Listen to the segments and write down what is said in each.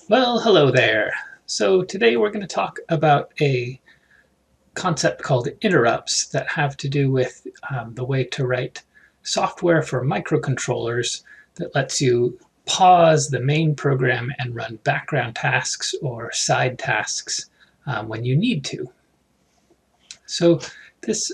Well, hello there. So today we're going to talk about a concept called interrupts that have to do with the way to write software for microcontrollers that lets you pause the main program and run background tasks or side tasks when you need to. So this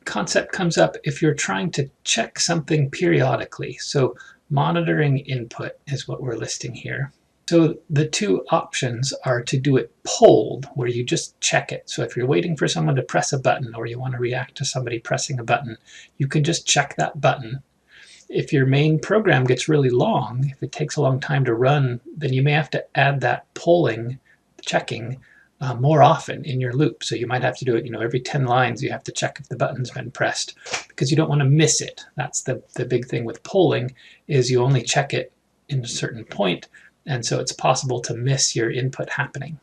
concept comes up if you're trying to check something periodically. So monitoring input is what we're listing here. So the two options are to do it polled, where you just check it. So if you're waiting for someone to press a button or you want to react to somebody pressing a button, you can just check that button. If your main program gets really long, if it takes a long time to run, then you may have to add that polling, checking, more often in your loop. So you might have to do it, every 10 lines you have to check if the button's been pressed because you don't want to miss it. That's the big thing with polling, is you only check it in a certain point, and so it's possible to miss your input happening.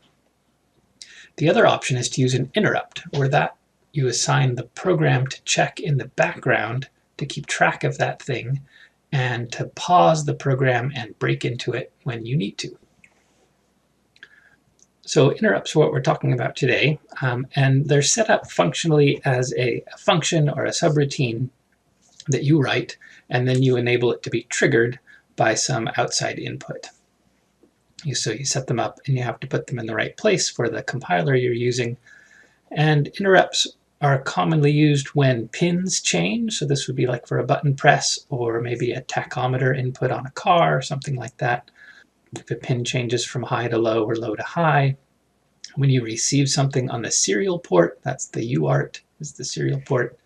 The other option is to use an interrupt, where that you assign the program to check in the background to keep track of that thing and to pause the program and break into it when you need to. So interrupts are what we're talking about today, and they're set up functionally as a function or a subroutine that you write, and then you enable it to be triggered by some outside input. So you set them up and you have to put them in the right place for the compiler you're using. And interrupts are commonly used when pins change. So this would be like for a button press or maybe a tachometer input on a car or something like that. If a pin changes from high to low or low to high. When you receive something on the serial port, that's the UART, is the serial port.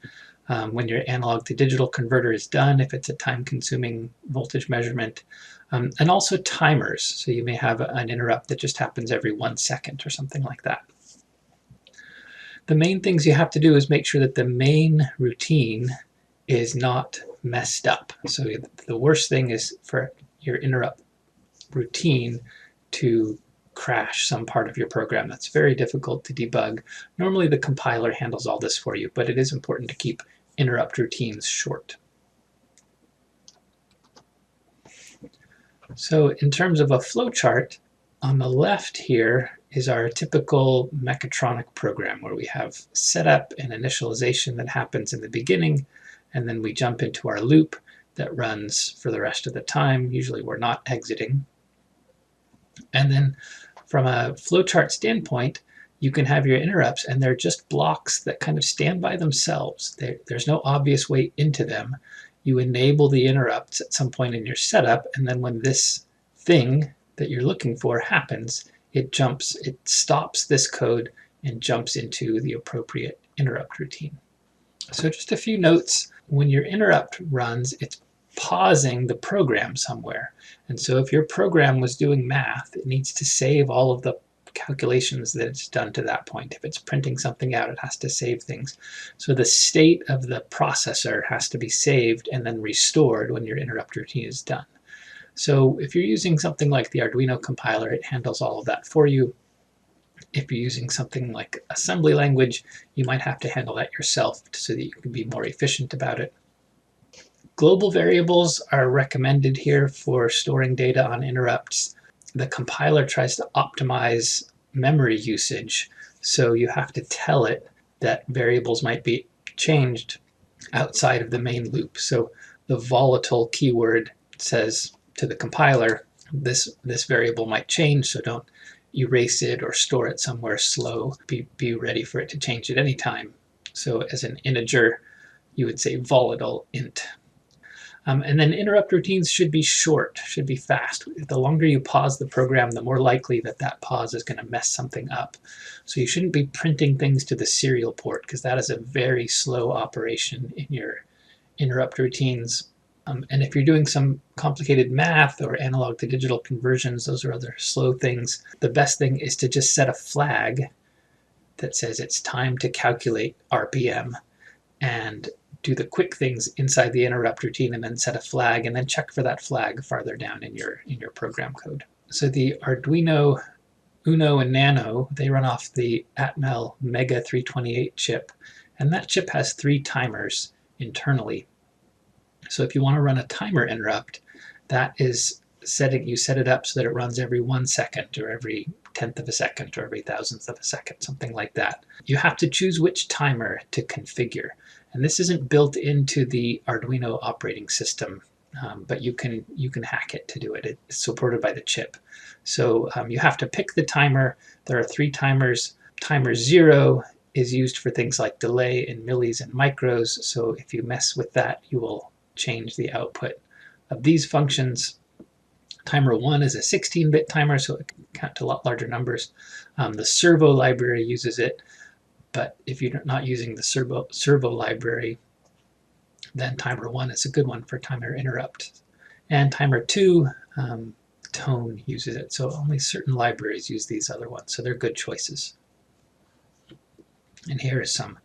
When your analog to digital converter is done, if it's a time-consuming voltage measurement, and also timers. So you may have an interrupt that just happens every 1 second or something like that. The main things you have to do is make sure that the main routine is not messed up. So the worst thing is for your interrupt routine to crash some part of your program. That's very difficult to debug. Normally the compiler handles all this for you, but it is important to keep interrupt routines short. So in terms of a flowchart, on the left here is our typical mechatronic program where we have setup and initialization that happens in the beginning, and then we jump into our loop that runs for the rest of the time. Usually we're not exiting. And then from a flowchart standpoint, you can have your interrupts, and they're just blocks that kind of stand by themselves. There's no obvious way into them. You enable the interrupts at some point in your setup, and then when this thing that you're looking for happens, it stops this code and jumps into the appropriate interrupt routine. So just a few notes. When your interrupt runs, it's pausing the program somewhere. And so if your program was doing math, it needs to save all of the calculations that it's done to that point. If it's printing something out, it has to save things. So the state of the processor has to be saved and then restored when your interrupt routine is done. So if you're using something like the Arduino compiler, it handles all of that for you. If you're using something like assembly language, you might have to handle that yourself so that you can be more efficient about it. Global variables are recommended here for storing data on interrupts. The compiler tries to optimize memory usage, so you have to tell it that variables might be changed outside of the main loop. So the volatile keyword says to the compiler, this variable might change, so don't erase it or store it somewhere slow. Be ready for it to change at any time. So as an integer, you would say volatile int. And then interrupt routines should be short, should be fast. The longer you pause the program, the more likely that that pause is going to mess something up. So you shouldn't be printing things to the serial port, because that is a very slow operation in your interrupt routines. And if you're doing some complicated math or analog to digital conversions, those are other slow things. The best thing is to just set a flag that says it's time to calculate RPM, and do the quick things inside the interrupt routine, and then set a flag, and then check for that flag farther down in your program code. So the Arduino Uno and Nano, they run off the Atmel Mega 328 chip, and that chip has 3 timers internally. So if you want to run a timer interrupt, that is you set it up so that it runs every 1 second or every 1/10 of a second or every 1,000th of a second, something like that. You have to choose which timer to configure. And this isn't built into the Arduino operating system, but you can hack it to do it. It's supported by the chip. So you have to pick the timer. There are 3 timers. Timer 0 is used for things like delay in millis and micros. So if you mess with that, you will change the output of these functions. Timer 1 is a 16-bit timer, so it can count to a lot larger numbers. The servo library uses it, but if you're not using the servo library, then timer 1 is a good one for timer interrupt. And timer 2, tone uses it, so only certain libraries use these other ones, so they're good choices. And here is some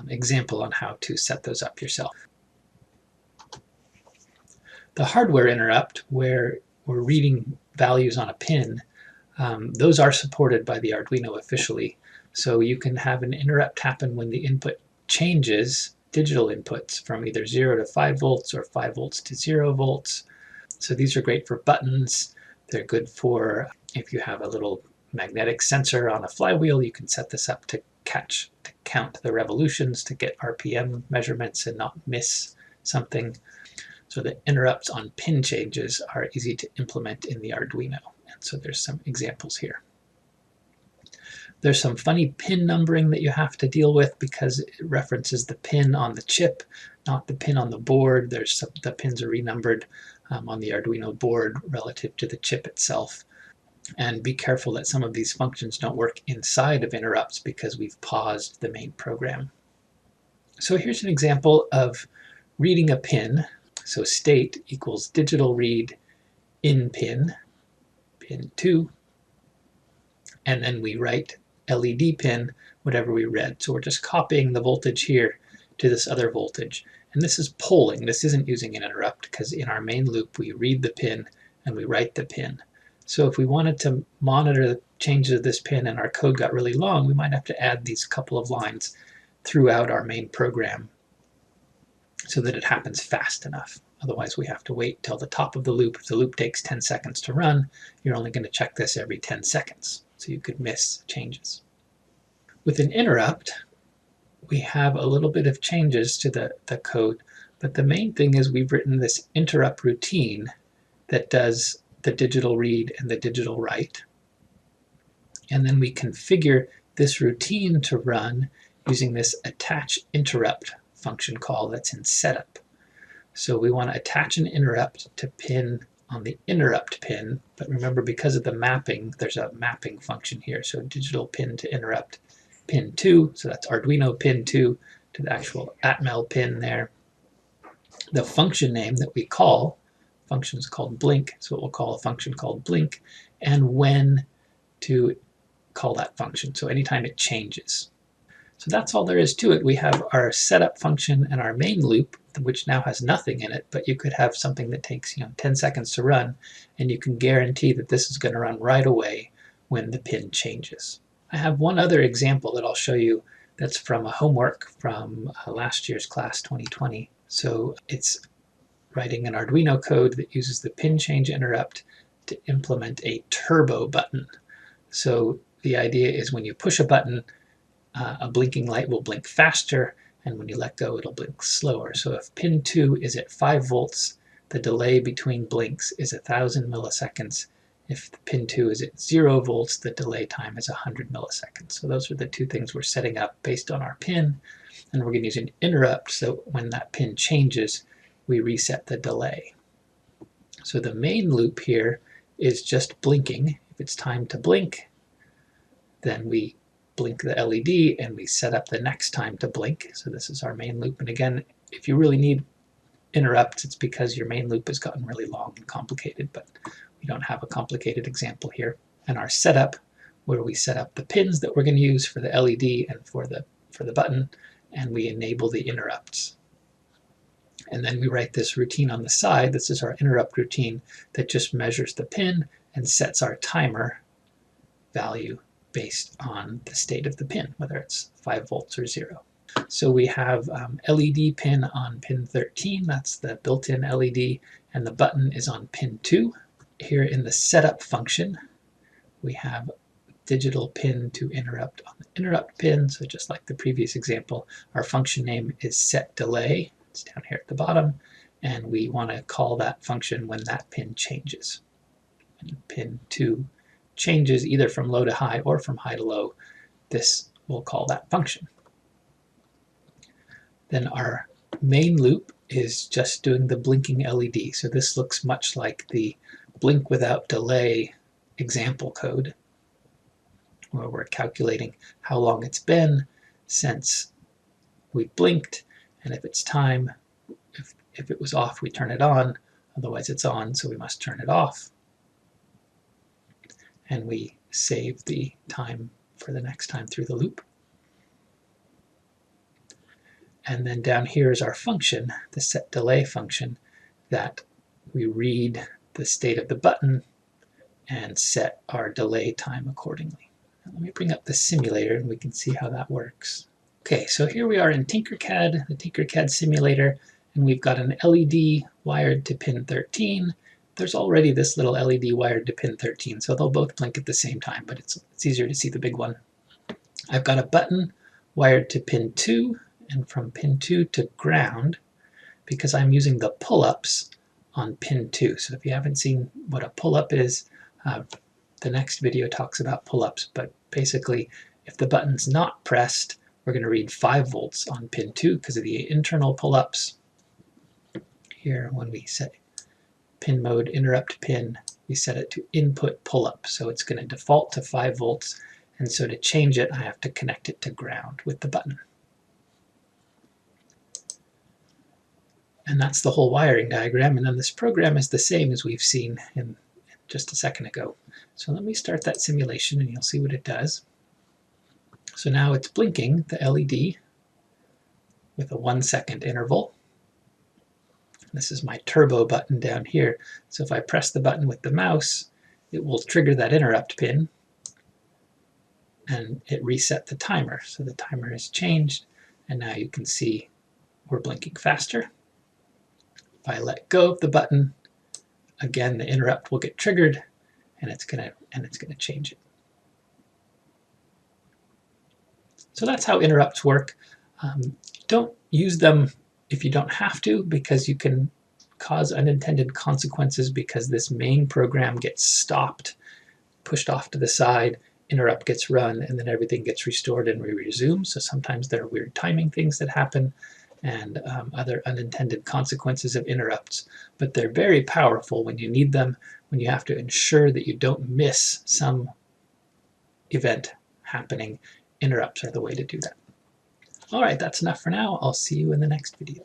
example on how to set those up yourself. The hardware interrupt, where we're reading values on a pin, those are supported by the Arduino officially. So you can have an interrupt happen when the input changes, digital inputs, from either 0 to 5 volts or 5 volts to 0 volts. So these are great for buttons. They're good for if you have a little magnetic sensor on a flywheel, you can set this up to count the revolutions, to get RPM measurements and not miss something. So the interrupts on pin changes are easy to implement in the Arduino. And so there's some examples here. There's some funny pin numbering that you have to deal with because it references the pin on the chip, not the pin on the board. The pins are renumbered on the Arduino board relative to the chip itself. And be careful that some of these functions don't work inside of interrupts because we've paused the main program. So here's an example of reading a pin. So state equals digital read in pin 2, and then we write LED pin, whatever we read. So we're just copying the voltage here to this other voltage. And this is polling. This isn't using an interrupt because in our main loop we read the pin and we write the pin. So if we wanted to monitor the changes of this pin and our code got really long, we might have to add these couple of lines throughout our main program so that it happens fast enough. Otherwise we have to wait till the top of the loop. If the loop takes 10 seconds to run, you're only going to check this every 10 seconds. So you could miss changes. With an interrupt, we have a little bit of changes to the code, but the main thing is we've written this interrupt routine that does the digital read and the digital write. And then we configure this routine to run using this attach interrupt function call that's in setup. So we want to attach an interrupt to pin on the interrupt pin, but remember because of the mapping, there's a mapping function here. So digital pin to interrupt pin 2, so that's Arduino pin 2 to the actual Atmel pin there. The function name that we call, function is called blink, so we'll call a function called blink, and when to call that function, so anytime it changes. So that's all there is to it. We have our setup function and our main loop, which now has nothing in it, but you could have something that takes 10 seconds to run, and you can guarantee that this is going to run right away when the pin changes. I have one other example that I'll show you that's from a homework from last year's class 2020. So it's writing an Arduino code that uses the pin change interrupt to implement a turbo button. So the idea is when you push a button, a blinking light will blink faster, and when you let go, it'll blink slower. So if pin 2 is at 5 volts, the delay between blinks is 1,000 milliseconds. If the pin 2 is at 0 volts, the delay time is 100 milliseconds. So those are the two things we're setting up based on our pin, and we're going to use an interrupt, so when that pin changes, we reset the delay. So the main loop here is just blinking. If it's time to blink, then we blink the LED and we set up the next time to blink. So this is our main loop. And again, if you really need interrupts, it's because your main loop has gotten really long and complicated, but we don't have a complicated example here. And our setup, where we set up the pins that we're going to use for the LED and for the button, and we enable the interrupts. And then we write this routine on the side. This is our interrupt routine that just measures the pin and sets our timer value based on the state of the pin, whether it's 5 volts or 0. So we have LED pin on pin 13, that's the built-in LED, and the button is on pin 2. here in the setup function, we have digital pin to interrupt on the interrupt pin. So just like the previous example, our function name is set delay. It's down here at the bottom, and we want to call that function when that pin changes. When pin 2 changes either from low to high or from high to low, this will call that function. Then our main loop is just doing the blinking LED. So this looks much like the blink without delay example code, where we're calculating how long it's been since we blinked, and if it's time, if it was off, we turn it on, otherwise it's on, so we must turn it off. And we save the time for the next time through the loop. And then down here is our function, the set delay function, that we read the state of the button and set our delay time accordingly. Now let me bring up the simulator and we can see how that works. Okay, so here we are in Tinkercad, the Tinkercad simulator, and we've got an LED wired to pin 13. There's already this little LED wired to pin 13, so they'll both blink at the same time, but it's easier to see the big one. I've got a button wired to pin 2, and from pin 2 to ground, because I'm using the pull-ups on pin 2. So if you haven't seen what a pull-up is, the next video talks about pull-ups, but basically if the button's not pressed, we're going to read 5 volts on pin 2 because of the internal pull-ups. Here when we set pin mode interrupt pin, we set it to input pull-up, so it's going to default to 5 volts, and so to change it I have to connect it to ground with the button. And that's the whole wiring diagram, and then this program is the same as we've seen in just a second ago. So let me start that simulation and you'll see what it does. So now it's blinking the LED with a 1-second interval. This is my turbo button down here. So if I press the button with the mouse, it will trigger that interrupt pin and it reset the timer. So the timer has changed, and now you can see we're blinking faster. If I let go of the button, again the interrupt will get triggered, and it's gonna change it. So that's how interrupts work. Don't use them if you don't have to, because you can cause unintended consequences because this main program gets stopped, pushed off to the side, interrupt gets run, and then everything gets restored and we resume. So sometimes there are weird timing things that happen and other unintended consequences of interrupts. But they're very powerful when you need them, when you have to ensure that you don't miss some event happening. Interrupts are the way to do that. All right, that's enough for now. I'll see you in the next video.